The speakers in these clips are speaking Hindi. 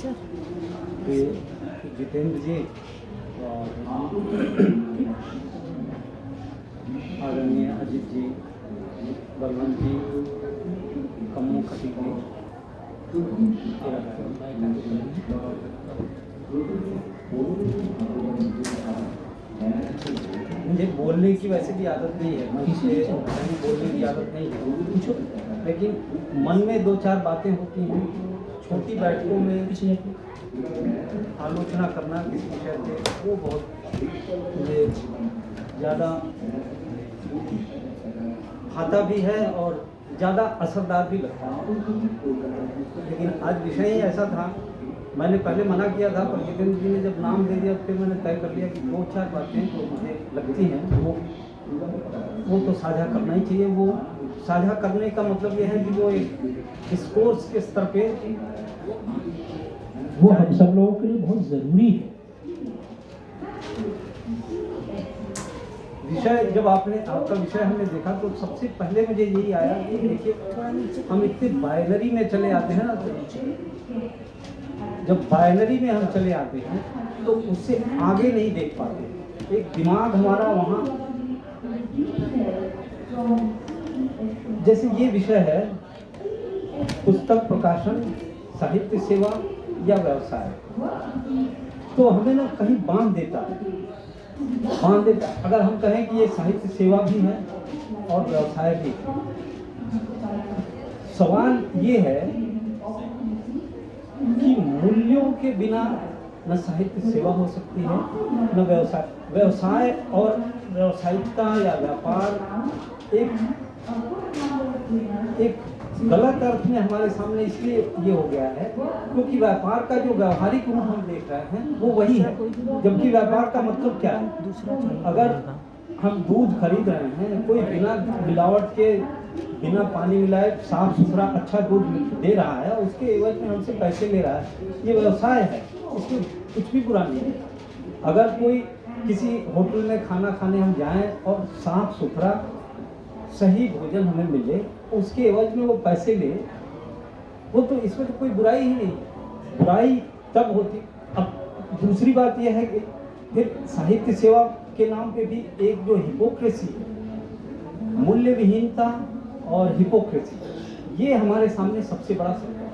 सर। जितेंद्र जी और आदरणीय अजीत जी, बलवंत जी, कम्मू खटीक जी, मुझे बोलने की वैसे भी आदत नहीं है, मुझे बोलने की आदत नहीं है, लेकिन मन में दो चार बातें होती हैं। छोटी बैठकों में आलोचना करना किसी विषय से वो बहुत मुझे ज़्यादा भाता भी है और ज़्यादा असरदार भी लगता है। लेकिन आज विषय ही ऐसा था, मैंने पहले मना किया था, पर जितेंद्र जी ने जब नाम दे दिया फिर मैंने तय कर लिया कि दो चार बातें जो मुझे लगती हैं वो तो साझा करना ही चाहिए। वो साझा करने का मतलब ये है कि वो एक इस कोर्स के स्तर पे वो हम सब लोगों के लिए बहुत ज़रूरी है। विषय जब आपका विषय हमने देखा तो सबसे पहले मुझे यही आया कि देखिए हम इतने बाइनरी में चले आते हैं ना, जब बाइनरी में हम चले आते हैं तो उससे आगे नहीं देख पाते। एक दिमाग हमारा वहाँ, जैसे ये विषय है पुस्तक प्रकाशन, साहित्य सेवा या व्यवसाय, तो हमें ना कहीं बांध देता। अगर हम कहें कि ये साहित्य सेवा भी है और व्यवसाय भी है, सवाल ये है कि मूल्यों के बिना न साहित्य सेवा हो सकती है न व्यवसाय और व्यावसायिकता या व्यापार एक गलत अर्थ में हमारे सामने इसलिए ये हो गया है क्योंकि व्यापार का जो व्यावहारिक रूप हम देख रहे हैं वो वही है, जबकि व्यापार का मतलब क्या है। अगर हम दूध खरीद रहे हैं, कोई बिना मिलावट के, बिना पानी मिलाए साफ सुथरा अच्छा दूध दे रहा है, उसके एवज में हमसे पैसे ले रहा है, ये व्यवसाय है, इसमें कुछ भी बुरा नहीं है। अगर कोई किसी होटल में खाना खाने हम जाएं और साफ सुथरा सही भोजन हमें मिले, उसके एवज में वो पैसे ले, वो तो इसमें तो कोई बुराई ही नहीं। बुराई तब होती। अब दूसरी बात यह है कि फिर साहित्य सेवा के नाम पे भी एक जो हिपोक्रेसी, मूल्य विहीनता और हिपोक्रेसी, ये हमारे सामने सबसे बड़ा संकट है।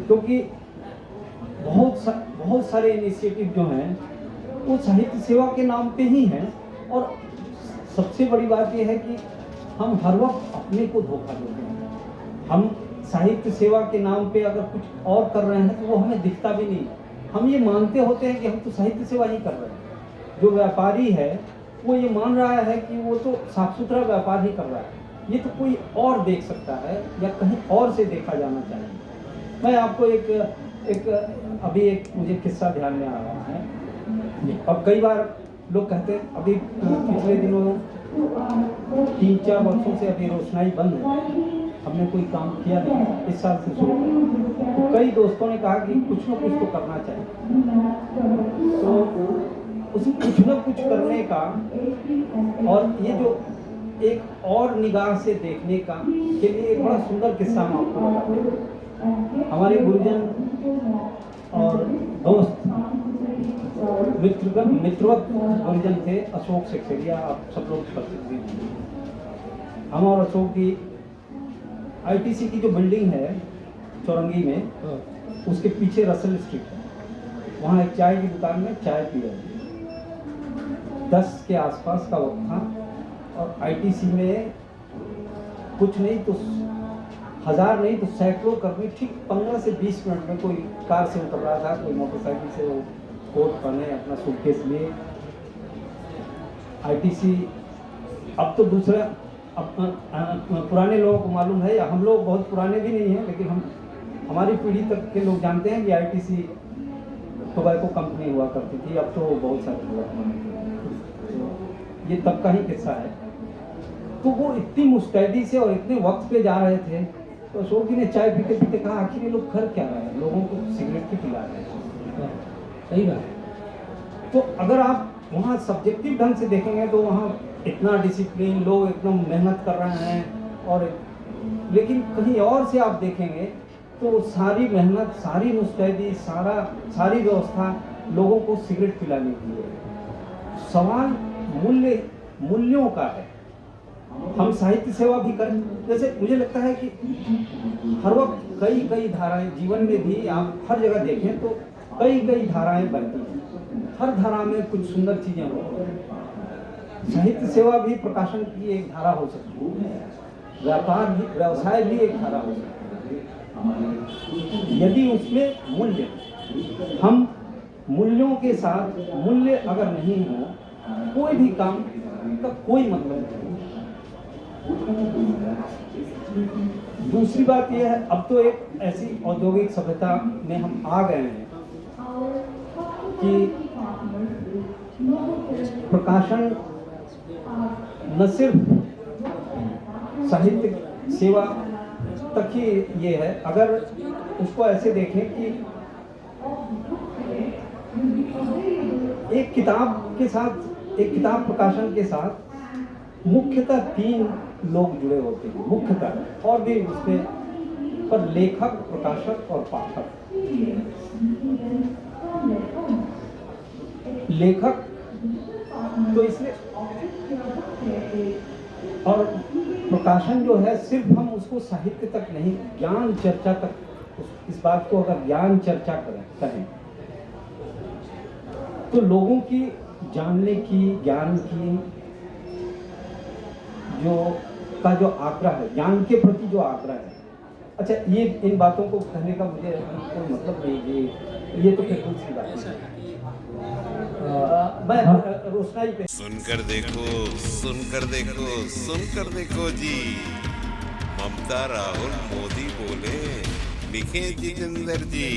क्योंकि बहुत सारे इनिशिएटिव जो हैं वो साहित्य सेवा के नाम पे ही हैं, और सबसे बड़ी बात यह है कि हम हर वक्त अपने को धोखा देते हैं। हम साहित्य सेवा के नाम पे अगर कुछ और कर रहे हैं तो वो हमें दिखता भी नहीं। हम ये मानते होते हैं कि हम तो साहित्य सेवा ही कर रहे हैं। जो व्यापारी है वो ये मान रहा है कि वो तो साफ सुथरा व्यापार ही कर रहा है, ये तो कोई और देख सकता है या कहीं और से देखा जाना चाहिए। मैं आपको एक मुझे किस्सा ध्यान में आ रहा है। अब कई बार लोग कहते हैं, अभी पिछले दिनों 3-4 वर्षों से अभी रोशनाई बंद है, हमने कोई काम किया नहीं, इस साल से शुरू किया। तो कई दोस्तों ने कहा कि कुछ ना कुछ तो करना चाहिए, तो उस कुछ ना कुछ करने का और ये जो एक और निगाह से देखने का के लिए एक बड़ा सुंदर किस्सा हम आपको बताते हैं। हमारे गुरुजन और दोस्त मित्रवत गुरुजन थे, अशोक सेक्सेरिया, आप सब लोग प्रसिद्ध हैं। हम और अशोक की आईटीसी की जो बिल्डिंग है चौरंगी में, उसके पीछे रसल स्ट्रीट है, वहाँ एक चाय की दुकान में चाय पी रहे थे। 10 के आसपास का वक्त था और आईटीसी में कुछ नहीं तो 1000 नहीं तो सैकड़ों कर्मी ठीक 15 से 20 मिनट में कोई कार से उतर रहा था, कोई मोटरसाइकिल से, वो कोट पहने अपना सूटकेस लिए। आईटीसी अब तो दूसरा, पुराने लोगों को मालूम है, या हम लोग बहुत पुराने भी नहीं हैं, लेकिन हमारी पीढ़ी तक के लोग जानते हैं कि आईटीसी टोबैको कंपनी हुआ करती थी, अब तो बहुत सारे लोग, ये तब का ही किस्सा है। तो वो इतनी मुस्तैदी से और इतने वक्त पे जा रहे थे, तो अशोक जी ने चाय पीते पीते कहा, आखिर ये लोग कर क्या रहे हैं, लोगों को सिगरेट की पिला रहे हैं। सही बात। तो अगर आप वहाँ सब्जेक्टिव ढंग से देखेंगे तो वहाँ इतना डिसिप्लिन, लोग एकदम मेहनत कर रहे हैं, और लेकिन कहीं और से आप देखेंगे तो सारी मेहनत, सारी मुस्तैदी, सारी व्यवस्था लोगों को सिगरेट पिलाने की है। सवाल मूल्यों का है। हम साहित्य सेवा भी करें, जैसे मुझे लगता है कि हर वक्त कई धाराएं जीवन में भी आप हर जगह देखें तो कई धाराएं बनती हैं। हर धारा में कुछ सुंदर चीजें होती हैं। साहित्य सेवा भी प्रकाशन की एक धारा हो सकती है, व्यवसाय भी एक धारा हो सकती है, यदि उसमें मूल्य, हम मूल्यों के साथ, मूल्य अगर नहीं हो कोई भी काम का कोई मतलब नहीं। दूसरी बात यह है, अब तो एक ऐसी औद्योगिक सभ्यता में हम आ गए हैं कि प्रकाशन न सिर्फ साहित्य सेवा तक ही ये है। अगर उसको ऐसे देखें कि एक किताब के साथ, एक किताब प्रकाशन के साथ मुख्यतः 3 लोग जुड़े होते हैं, मुख्यतः, और भी उसमें, पर लेखक, प्रकाशक और पाठक। लेखक तो इसलिए, और प्रकाशन जो है सिर्फ हम उसको साहित्य तक नहीं, ज्ञान चर्चा तक, इस बात को अगर ज्ञान चर्चा करें तो लोगों की जानने की, ज्ञान की जो आग्रह है, ज्ञान के प्रति जो आग्रह है। अच्छा, ये इन बातों को कहने का मुझे कोई मतलब नहीं, ये तो फिर दूसरी बात है। मैं रोशनाई पे सुनकर देखो जी, ममता राहुल मोदी बोले, लिखे जितेंद्र जी।